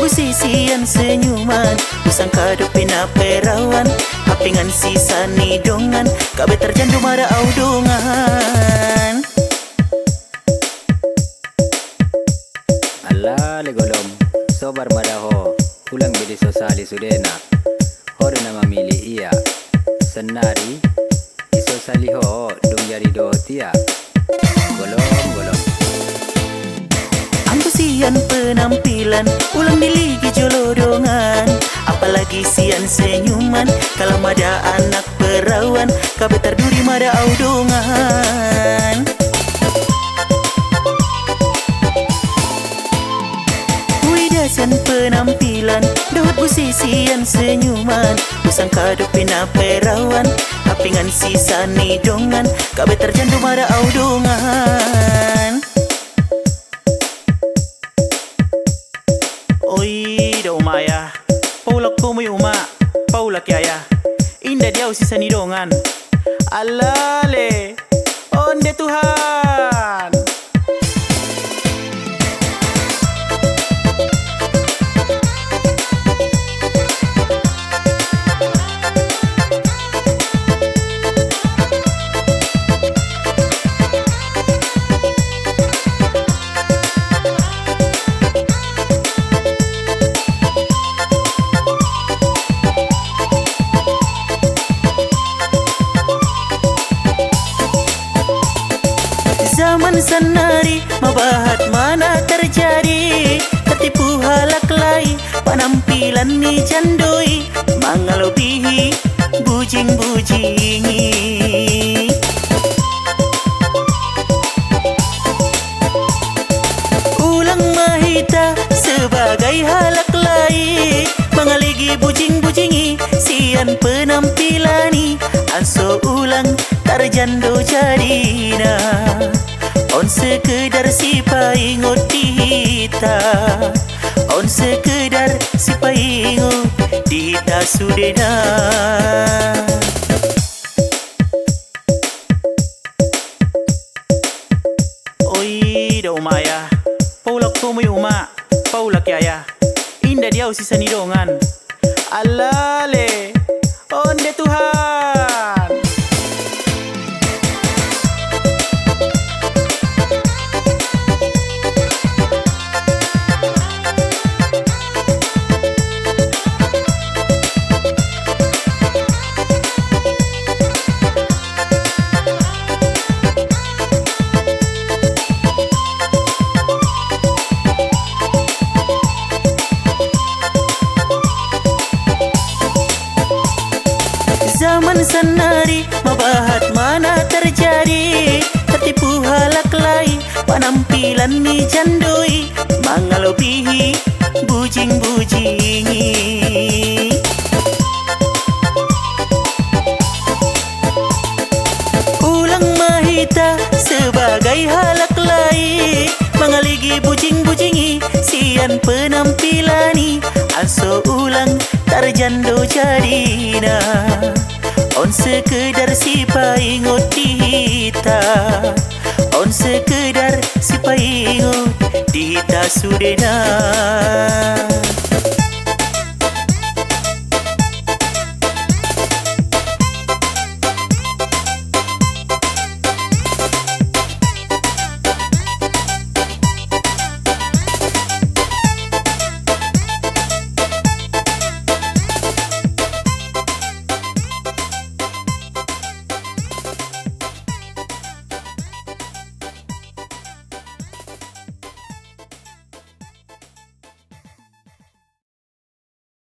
busisian senyuman, usang kado pina perawan, hapingan sisa ni dongan, kabe terjandu mara audungan. Allah legolom, sobar madaho, ulang bedi sosali sudena, hore nama mili iya, senari, iso saliho dong jari do tia, golom. Angku sian penampilan, ulang diligi jolodongan, apalagi sian senyuman, kalau mada anak perawan, kabe terduri mada audungan. Widasan penampilan, daud busisian senyuman, usang kado pina perawan, hapingan sisa ni dongan, kabe terjandu mada audungan. Oi da umaya, paulak ko mo'y uma, paulak yaya, inda diaw si sanidongan. Alale, onde Tuhan. Zaman senari, mabahat mana terjadi, tertipu halak lai, penampilan ni jandoi, mangalobihi, bujing-bujingi. Ulang mahita sebagai halak lai, mengaligi bujing-bujingi, sian penampilani, aso ulang terjando jadina. On sekedar si paingot dihita, on sekedar si paingot dihita sudena. Oi da umaya, paulak ko mo'y uma, paulak yaya, inda diaw si sanidongan. Alale, onde Tuhan. Zaman senari, mabahat mana terjadi, tertipu halak lai, penampilan ni jandoi, mangalobihi, bujing-bujingi. Ulang mahita sebagai halak lai, mengaligi bujing-bujingi, sian penampilani, aso ulang terjando jadina. On sekedar si paingot dihita, on sekedar si paingot dihita sudena.